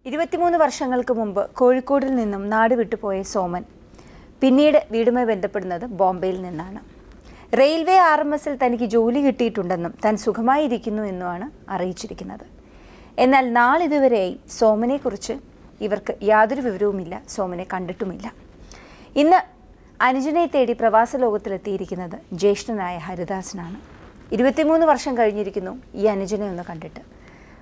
23 വർഷങ്ങൾക്ക് മുമ്പ് കോഴിക്കോടിൽ നിന്നും നാട് വിട്ടുപോയ സോമൻ പിന്നീട് വീടുമായി ബന്ധപ്പെടുന്നത് ബോംബെയിൽ നിന്നാണ്. റെയിൽവേ RMSൽ തനിക്ക് ജോലി കിട്ടിയിട്ടുണ്ടെന്നും താൻ സുഖമായിരിക്കുന്നു എന്നുമാണ് അറിയിച്ചിരിക്കുന്നത്. എന്നാൽ നാളിതുവരെയായി സോമനെക്കുറിച്ച് ഇവർക്ക് യാതൊരു വിവരവുമില്ല, സോമനെ കണ്ടിട്ടുമില്ല. ഇന്ന് അനുജനെ തേടി പ്രവാസ ലോകത്തിലെത്തിയിരിക്കുന്നത് ജ്യേഷ്ഠനായ ഹരിദാസനാണ്. 23 വർഷം കഴിഞ്ഞിരിക്കുന്നു ഈ അനുജനെ ഒന്ന് കണ്ടിട്ട്.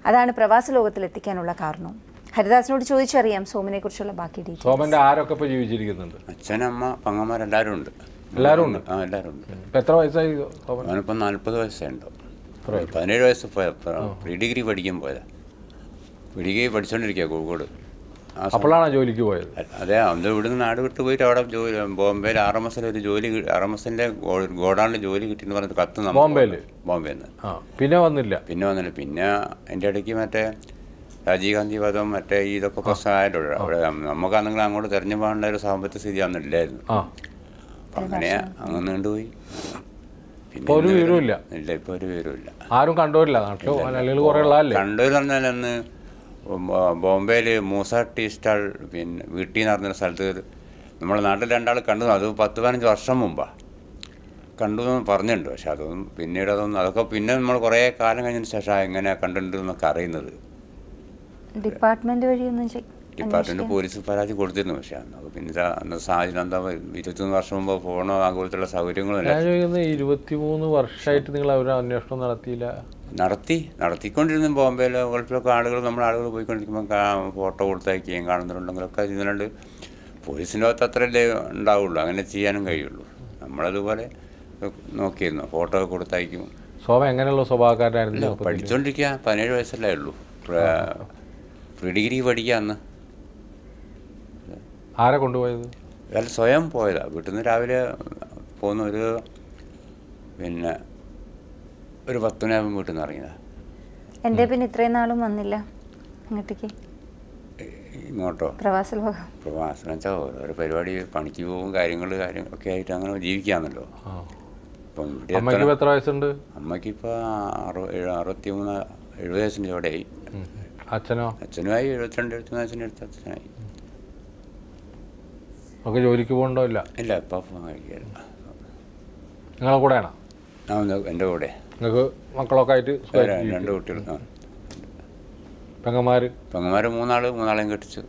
അതാണ് പ്രവാസ ലോകത്തിലെത്തിക്കാനുള്ള കാരണവും. ഹരിദാസിനോട് ചോദിച്ചറിയാം സോമനെ കുറിച്ചുള്ള ബാക്കി ഡീറ്റെയിൽസ്. സോമന്റെ ആരൊക്കെ ഇപ്പോൾ ജീവിച്ചിരിക്കുന്നുണ്ട്? അച്ഛനമ്മ പെങ്ങന്മാരെല്ലാവരും ഉണ്ട്. എല്ലാവരും ഉണ്ട്? ആ, എല്ലാവരും ഉണ്ട്. എത്ര വയസ്സായി? അവനിപ്പം 40 വയസ്സുണ്ടോ. 17 വയസ്സ് പ്രീ ഡിഗ്രി പഠിക്കാൻ പോയതാ. പ്രീ ഡിഗ്രി പഠിച്ചുകൊണ്ടിരിക്കുക കോഴിക്കോട്. അപ്പോഴാണ് ജോലിക്ക് പോയത്? അതെ, അന്ന് ഇവിടുന്ന് നാട് വിട്ട് പോയിട്ട് അവിടെ ബോംബെയിൽ RMSൽ ഒരു ജോലി, RMSന്റെ ഗോഡാണിൽ ജോലി കിട്ടിയെന്ന് പറഞ്ഞിട്ട് കത്ത് ബോംബെയിൽ പിന്നെ വന്നില്ല. പിന്നെ എൻ്റെ ഇടയ്ക്ക് മറ്റേ രാജീവ് ഗാന്ധി വധം മറ്റേ ഇതൊക്കെ പ്രശ്നമായല്ലോ. അവിടെ നമുക്കാണെങ്കിൽ അങ്ങോട്ട് തെരഞ്ഞു പോകേണ്ട ഒരു സാമ്പത്തിക സ്ഥിതി അന്നില്ലായിരുന്നു. അപ്പം അങ്ങനെ അങ്ങ് നീണ്ടുപോയി. പിന്നെ ഒരു വിവരമില്ല. ഇല്ല, ഇപ്പോൾ ഒരു വിവരമില്ല. ആരും കണ്ടുവരില്ല. കണ്ടൂരെന്ന് പറഞ്ഞാൽ അന്ന് ബോംബെയിൽ മൂസ ടീ സ്റ്റാൾ പിന്നെ വീട്ടിൽ നിന്ന് പറഞ്ഞൊരു സ്ഥലത്ത് നമ്മുടെ നാട്ടിൽ രണ്ടാൾ കണ്ടു. അത് 10-15 വർഷം മുമ്പാണ് കണ്ടു എന്ന് പറഞ്ഞിട്ടുണ്ട്. പക്ഷെ അതൊന്നും പിന്നീട് അതൊക്കെ പിന്നെ നമ്മൾ കുറേ കാലം കഴിഞ്ഞതിന് ശേഷം എങ്ങനെ കണ്ടിട്ടുണ്ടെന്നൊക്കെ അറിയുന്നത്. ഡിപ്പാർട്ട്മെൻറ്റ് പോലീസ് പരാതി കൊടുത്തിരുന്നു. പക്ഷേ അന്ന് പിന്നെ അന്ന് സാഹചര്യം എന്താ 23 വർഷം മുമ്പ് ഫോണോ അതുപോലത്തുള്ള സൗകര്യങ്ങളല്ല. 23 വർഷമായിട്ട് നിങ്ങൾ അവരുടെ അന്വേഷണം നടത്തിയില്ല? നടത്തിക്കൊണ്ടിരുന്നു. ബോംബെയിൽ ഗൾഫിലൊക്കെ നമ്മുടെ ആളുകൾ പോയിക്കൊണ്ടിരിക്കുമ്പോൾ ഫോട്ടോ കൊടുത്തയക്കുകയും കാണുന്നുണ്ടെങ്കിലൊക്കെ ചെയ്യുന്നുണ്ട്. പോലീസിൻ്റെ അകത്ത് അത്രയല്ലേ ഉണ്ടാവുള്ളൂ, അങ്ങനെ ചെയ്യാനും കഴിയുള്ളൂ. നമ്മളതുപോലെ നോക്കിയിരുന്നു, ഫോട്ടോ ഒക്കെ കൊടുത്തയക്കും. സോമ എങ്ങനെയുള്ള സ്വഭാവക്കാരായിരുന്നു? പഠിച്ചുകൊണ്ടിരിക്കുക, 17 വയസ്സല്ലേ ഉള്ളൂ. പ്രീ ഡിഗ്രി പഠിക്കുക അന്ന്. ആരെ കൊണ്ടുപോയത്? അയാൾ സ്വയം പോയതാണ്. വീട്ടിൽ നിന്ന് രാവിലെ പോകുന്ന പിന്നെ ഒരു 10 മണിയാകുമ്പോൾ വീട്ടിൽ നിന്ന് ഇറങ്ങിയതാണ്. എൻ്റെ പിന്നെ ഇത്രയും നാളും വന്നില്ല അങ്ങോട്ടേക്ക്? ഇങ്ങോട്ടോ? പ്രവാസം വെച്ചാൽ ഓരോ പരിപാടി, പണിക്ക് പോകും, കാര്യങ്ങളൊക്കെ ആയിട്ട് അങ്ങനെ ജീവിക്കാന്നല്ലോ. ഇപ്പം എത്ര വയസ്സുണ്ട്? അമ്മയ്ക്കിപ്പോൾ 63-70 വയസ്സിൻ്റെ ചോടെയായി. അച്ഛനുമായി 72-73 വയസ്സിൻ്റെ അടുത്ത് അച്ഛനായി. ഒക്കെ ജോലിക്ക് പോകണ്ടോ? ഇല്ല, ഇപ്പം പോകാൻ കഴിക്കില്ല. നിങ്ങളെ കൂടെയാണോ? എൻ്റെ കൂടെ. നിങ്ങൾക്ക് മക്കളൊക്കെ ആയിട്ട്? 2 കുട്ടികൾ. പെങ്ങന്മാർ 3 കെട്ടിച്ചു.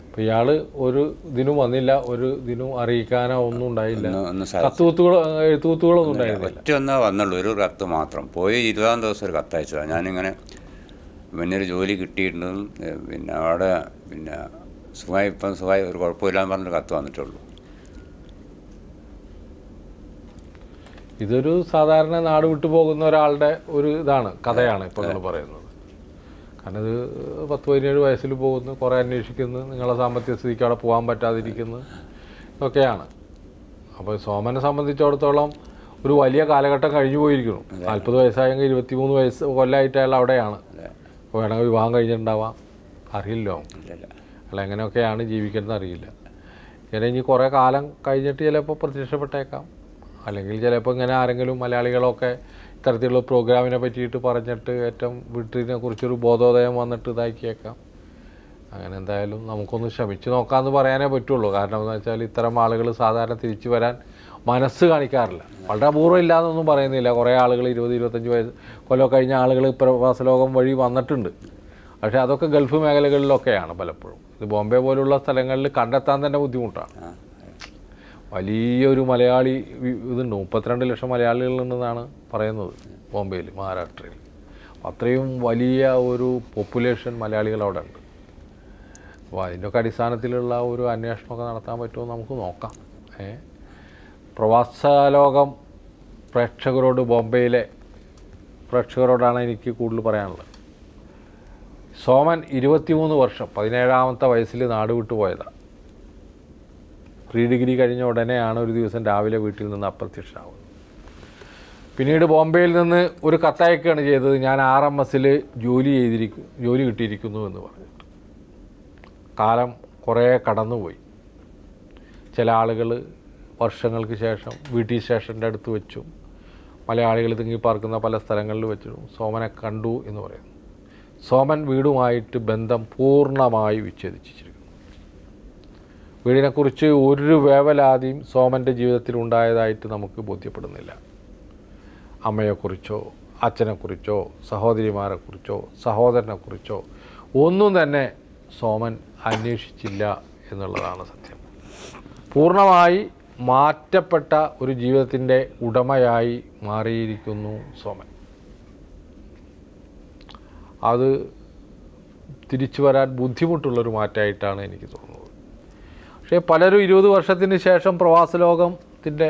അപ്പം ഇയാൾ ഒരു ഇതിനും വന്നില്ല, ഒരു ഇതിനും അറിയിക്കാനോ ഒന്നും ഉണ്ടായില്ല? എഴുത്തുകുത്തുകളൊന്നും ഉണ്ടായിരുന്നില്ല? ഒറ്റ വന്നുള്ളൂ, ഒരു കത്ത് മാത്രം. പോയി 20-ാം ദിവസം ഒരു കത്തയച്ചതാണ്. ഞാനിങ്ങനെ പിന്നെ ഒരു ജോലി കിട്ടിയിട്ടുണ്ടെന്നും പിന്നെ അവിടെ പിന്നെ സുഖമായി ഒരു കുഴപ്പമില്ലാന്ന് പറഞ്ഞൊരു കത്ത് വന്നിട്ടുള്ളൂ. ഇതൊരു സാധാരണ നാട് വിട്ടു പോകുന്ന ഒരാളുടെ ഒരു കഥയാണ് ഇപ്പോൾ നിങ്ങൾ പറയുന്നത്. കാരണം ഇത് 17 വയസ്സിൽ പോകുന്നു, കുറേ അന്വേഷിക്കുന്നു, നിങ്ങളെ സാമ്പത്തിക സ്ഥിതിക്ക് അവിടെ പോകാൻ പറ്റാതിരിക്കുന്നു, ഇതൊക്കെയാണ്. അപ്പോൾ സോമനെ സംബന്ധിച്ചിടത്തോളം ഒരു വലിയ കാലഘട്ടം കഴിഞ്ഞു പോയിരിക്കുന്നു. 40 വയസ്സായെങ്കിൽ 23 വയസ്സ് കൊല്ലമായിട്ട് അയാൾ അവിടെയാണ്. അപ്പോൾ വേണമെങ്കിൽ വിവാഹം കഴിഞ്ഞിട്ടുണ്ടാവാം, അറിയില്ലോ. അയാൾ എങ്ങനെയൊക്കെയാണ് ജീവിക്കുന്നത് അറിയില്ല. ഇനി കുറേ കാലം കഴിഞ്ഞിട്ട് ചിലപ്പോൾ പ്രത്യക്ഷപ്പെട്ടേക്കാം. അല്ലെങ്കിൽ ചിലപ്പോൾ ഇങ്ങനെ ആരെങ്കിലും മലയാളികളൊക്കെ ഇത്തരത്തിലുള്ള പ്രോഗ്രാമിനെ പറ്റിയിട്ട് പറഞ്ഞിട്ട് ഏറ്റവും വീട്ടിനെ കുറിച്ചൊരു ബോധോദയം വന്നിട്ട് ഇതാക്കിയേക്കാം. അങ്ങനെ എന്തായാലും നമുക്കൊന്ന് ശ്രമിച്ച് നോക്കാമെന്ന് പറയാനേ പറ്റുള്ളൂ. കാരണം എന്ന് വെച്ചാൽ ഇത്തരം ആളുകൾ സാധാരണ തിരിച്ചു വരാൻ മനസ്സ് കാണിക്കാറില്ല. വളരെ അപൂർവം ഇല്ലാന്നൊന്നും പറയുന്നില്ല. കുറേ ആളുകൾ 20-25 വയസ്സ് കൊല്ലം കഴിഞ്ഞ ആളുകൾ പ്രവാസ ലോകം വഴി വന്നിട്ടുണ്ട്. പക്ഷേ അതൊക്കെ ഗൾഫ് മേഖലകളിലൊക്കെയാണ് പലപ്പോഴും. ഇത് ബോംബെ പോലുള്ള സ്ഥലങ്ങളിൽ കണ്ടെത്താൻ തന്നെ ബുദ്ധിമുട്ടാണ്. വലിയൊരു മലയാളി ഇതുണ്ട്, 32 ലക്ഷം മലയാളികളുണ്ടെന്നാണ് പറയുന്നത് ബോംബെയിൽ, മഹാരാഷ്ട്രയിൽ. അത്രയും വലിയ ഒരു പോപ്പുലേഷൻ മലയാളികൾ അവിടെ ഉണ്ട്. അപ്പോൾ അതിൻ്റെയൊക്കെ അടിസ്ഥാനത്തിലുള്ള ഒരു അന്വേഷണമൊക്കെ നടത്താൻ പറ്റുമോ നമുക്ക് നോക്കാം. പ്രവാസ ലോകം പ്രേക്ഷകരോട്, ബോംബെയിലെ പ്രേക്ഷകരോടാണ് എനിക്ക് കൂടുതൽ പറയാനുള്ളത്. സോമൻ 23 വർഷം 17-ാമത്തെ വയസ്സിൽ നാട് വിട്ടു പോയതാണ്. പ്രീ ഡിഗ്രി കഴിഞ്ഞ ഉടനെയാണ് ഒരു ദിവസം രാവിലെ വീട്ടിൽ നിന്ന് അപ്രത്യക്ഷമാവുന്നത്. പിന്നീട് ബോംബെയിൽ നിന്ന് ഒരു കത്തയക്കുകയാണ് ചെയ്തത്, ഞാൻ RMSൽ ജോലി കിട്ടിയിരിക്കുന്നു എന്ന് പറഞ്ഞിട്ട്. കാലം കുറേ കടന്നുപോയി. ചില ആളുകൾ വർഷങ്ങൾക്ക് ശേഷം വീട്ടി സ്റ്റേഷൻ്റെ അടുത്ത് വെച്ചും മലയാളികൾ തിങ്ങിപ്പാർക്കുന്ന പല സ്ഥലങ്ങളിൽ വെച്ചും സോമനെ കണ്ടു എന്ന് പറയുന്നു. സോമൻ വീടുമായിട്ട് ബന്ധം പൂർണ്ണമായി വിച്ഛേദിച്ചിരിക്കുന്നു. വീടിനെക്കുറിച്ച് ഒരു വേവലാതിയും സോമൻ്റെ ജീവിതത്തിൽ ഉണ്ടായതായിട്ട് നമുക്ക് ബോധ്യപ്പെടുന്നില്ല. അമ്മയെക്കുറിച്ചോ അച്ഛനെക്കുറിച്ചോ സഹോദരിമാരെക്കുറിച്ചോ സഹോദരനെക്കുറിച്ചോ ഒന്നും തന്നെ സോമൻ അന്വേഷിച്ചില്ല എന്നുള്ളതാണ് സത്യം. പൂർണ്ണമായി മാറ്റപ്പെട്ട ഒരു ജീവിതത്തിൻ്റെ ഉടമയായി മാറിയിരിക്കുന്നു സോമൻ. അത് തിരിച്ചു വരാൻ ബുദ്ധിമുട്ടുള്ളൊരു മാറ്റമായിട്ടാണ് എനിക്ക് തോന്നുന്നത്. പക്ഷേ പലരും 20 വർഷത്തിന് ശേഷം പ്രവാസലോകത്തിൻ്റെ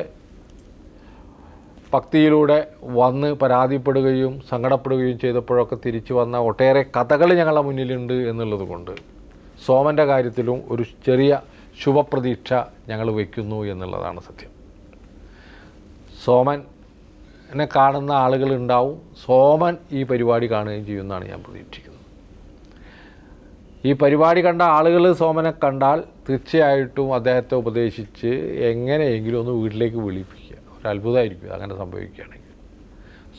ഭക്തിയിലൂടെ വന്ന് പരാതിപ്പെടുകയും സങ്കടപ്പെടുകയും ചെയ്തപ്പോഴൊക്കെ തിരിച്ചു വന്ന ഒട്ടേറെ കഥകൾ ഞങ്ങളുടെ മുന്നിലുണ്ട് എന്നുള്ളത് കൊണ്ട് സോമൻ്റെ കാര്യത്തിലും ഒരു ചെറിയ ശുഭപ്രതീക്ഷ ഞങ്ങൾ വയ്ക്കുന്നു എന്നുള്ളതാണ് സത്യം. സോമനെ കാണുന്ന ആളുകളുണ്ടാവും. സോമൻ ഈ പരിപാടി കാണുകയും ചെയ്യുമെന്നാണ് ഞാൻ പ്രതീക്ഷിക്കുന്നത്. ഈ പരിപാടി കണ്ട ആളുകൾ സോമനെ കണ്ടാൽ തീർച്ചയായിട്ടും അദ്ദേഹത്തെ ഉപദേശിച്ച് എങ്ങനെയെങ്കിലും ഒന്ന് വീട്ടിലേക്ക് വിളിപ്പിക്കുക. ഒരു അത്ഭുതമായിരിക്കും അങ്ങനെ സംഭവിക്കുകയാണെങ്കിൽ.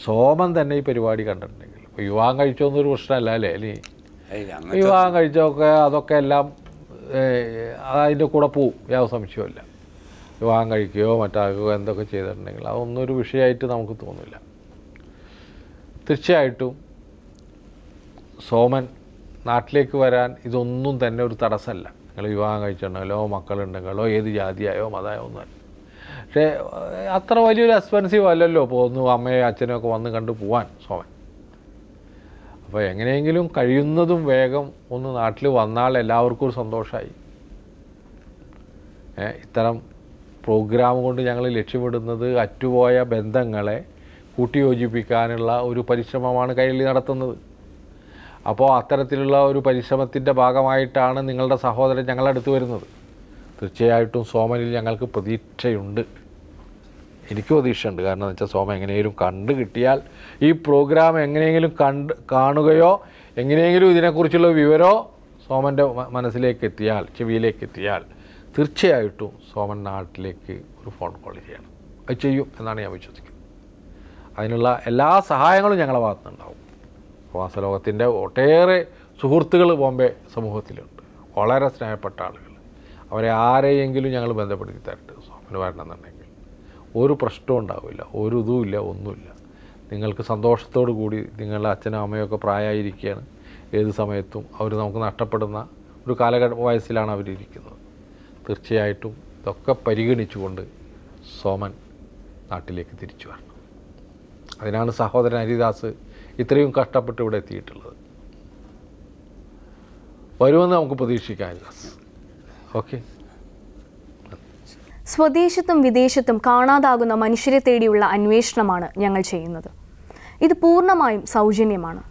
സോമൻ തന്നെ ഈ പരിപാടി കണ്ടിട്ടുണ്ടെങ്കിൽ ഇപ്പോൾ വിവാഹം കഴിച്ചോന്നൊരു പ്രശ്നമല്ല അല്ലേ? അല്ലേ വിവാഹം കഴിച്ചൊക്കെ അതൊക്കെ എല്ലാം അതിൻ്റെ കൂടെ പോവും, യാതൊരു സംശയമില്ല. വിവാഹം കഴിക്കുകയോ മറ്റാകുകയോ എന്തൊക്കെ ചെയ്തിട്ടുണ്ടെങ്കിൽ അതൊന്നും ഒരു വിഷയമായിട്ട് നമുക്ക് തോന്നില്ല. തീർച്ചയായിട്ടും സോമൻ നാട്ടിലേക്ക് വരാൻ ഇതൊന്നും തന്നെ ഒരു തടസ്സമല്ല. നിങ്ങൾ വിവാഹം കഴിച്ചിട്ടുണ്ടെങ്കിലോ മക്കളുണ്ടെങ്കിലോ ഏത് ജാതിയായോ മതമായോ ഒന്നുമല്ല. പക്ഷേ അത്ര വലിയൊരു എക്സ്പെൻസീവ് അല്ലല്ലോ പോന്നു അമ്മയും അച്ഛനും ഒക്കെ വന്ന് കണ്ടു പോവാൻ സോമൻ. അപ്പോൾ എങ്ങനെയെങ്കിലും കഴിയുന്നതും വേഗം ഒന്ന് നാട്ടിൽ വന്നാൽ എല്ലാവർക്കും ഒരു സന്തോഷമായി. ഇത്തരം പ്രോഗ്രാം കൊണ്ട് ഞങ്ങൾ ലക്ഷ്യമിടുന്നത് അറ്റുപോയ ബന്ധങ്ങളെ കൂട്ടിയോജിപ്പിക്കാനുള്ള ഒരു പരിശ്രമമാണ് കൈരളി നടത്തുന്നത്. അപ്പോൾ അത്തരത്തിലുള്ള ഒരു പരിശ്രമത്തിൻ്റെ ഭാഗമായിട്ടാണ് നിങ്ങളുടെ സഹോദരൻ ഞങ്ങളുടെ അടുത്ത് വരുന്നത്. തീർച്ചയായിട്ടും സോമനിൽ ഞങ്ങൾക്ക് പ്രതീക്ഷയുണ്ട്. എനിക്ക് പ്രതീക്ഷയുണ്ട്. കാരണം എന്ന് വെച്ചാൽ സോമൻ എങ്ങനെയെങ്കിലും കണ്ടു കിട്ടിയാൽ ഈ പ്രോഗ്രാം എങ്ങനെയെങ്കിലും കാണുകയോ എങ്ങനെയെങ്കിലും ഇതിനെക്കുറിച്ചുള്ള വിവരമോ സോമൻ്റെ മനസ്സിലേക്ക് എത്തിയാൽ ചെവിയിലേക്ക് എത്തിയാൽ തീർച്ചയായിട്ടും സോമൻ നാട്ടിലേക്ക് ഒരു ഫോൺ കോൾ ചെയ്യണം. അത് ചെയ്യും എന്നാണ് ഞാൻ വിശ്വസിക്കുന്നത്. അതിനുള്ള എല്ലാ സഹായങ്ങളും ഞങ്ങളുടെ ഭാഗത്തുനിന്നുണ്ടാവും. പ്രവാസലോകത്തിൻ്റെ ഒട്ടേറെ സുഹൃത്തുക്കൾ ബോംബെ സമൂഹത്തിലുണ്ട്, വളരെ സ്നേഹപ്പെട്ട ആളുകൾ. അവരെ ആരെയെങ്കിലും ഞങ്ങൾ ബന്ധപ്പെടുത്തി തരട്ടെ സോമന് വരണമെന്നുണ്ടെങ്കിൽ ഒരു പ്രശ്നവും ഉണ്ടാവില്ല, ഒരു ഇതുമില്ല, ഒന്നുമില്ല. നിങ്ങൾക്ക് സന്തോഷത്തോടു കൂടി നിങ്ങളുടെ അച്ഛനും അമ്മയൊക്കെ പ്രായമായിരിക്കുകയാണ്. ഏത് സമയത്തും അവർ നമുക്ക് നഷ്ടപ്പെടുന്ന ഒരു വയസ്സിലാണ് അവരിയ്ക്കുന്നത്. തീർച്ചയായിട്ടും ഇതൊക്കെ പരിഗണിച്ചുകൊണ്ട് സോമൻ നാട്ടിലേക്ക് തിരിച്ചു വരണം. അതിനാണ് സഹോദരൻ ഹരിദാസ് ഇത്രയും കഷ്ടപ്പെട്ട് ഇവിടെ എത്തിയിട്ടുള്ളത്. വരുമെന്ന് നമുക്ക് പ്രതീക്ഷിക്കാം ഹരിദാസ്. ഓക്കെ. സ്വദേശത്തും വിദേശത്തും കാണാതാകുന്ന മനുഷ്യരെ തേടിയുള്ള അന്വേഷണമാണ് ഞങ്ങൾ ചെയ്യുന്നത്. ഇത് പൂർണ്ണമായും സൗജന്യമാണ്.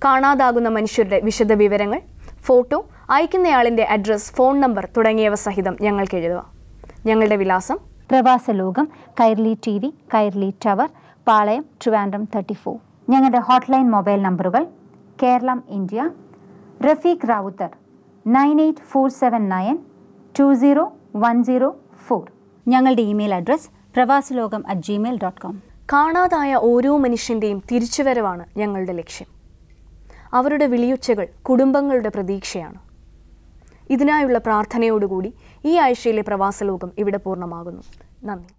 കാണാതാകുന്ന മനുഷ്യരുടെ വിശദവിവരങ്ങൾ, ഫോട്ടോ, അയക്കുന്നയാളിൻ്റെ അഡ്രസ്, ഫോൺ നമ്പർ തുടങ്ങിയവ സഹിതം ഞങ്ങൾക്ക് എഴുതുക. ഞങ്ങളുടെ വിലാസം: പ്രവാസലോകം, കൈരളി TV, കൈരളി ടവർ, പാളയം, ട്രിവാൻഡ്രം 34. ഞങ്ങളുടെ ഹോട്ട്ലൈൻ മൊബൈൽ നമ്പറുകൾ: കേരളം ഇന്ത്യ, റഫീഖ് റാവുത്തർ 9847920104. ഞങ്ങളുടെ ഇമെയിൽ അഡ്രസ് pravasaloகம்@gmail.com. കാണാതായ ഓരോ മനുഷ്യൻ്റെയും തിരിച്ചുവരവാണ് ഞങ്ങളുടെ ലക്ഷ്യം. അവരുടെ വിളിയൊച്ചകൾ കുടുംബങ്ങളുടെ പ്രതീക്ഷയാണ്. ഇതിനായുള്ള പ്രാർത്ഥനയോടുകൂടി ഈ ആഴ്ചയിലെ പ്രവാസലോകം ഇവിടെ പൂർണ്ണമാകുന്നു. നന്ദി.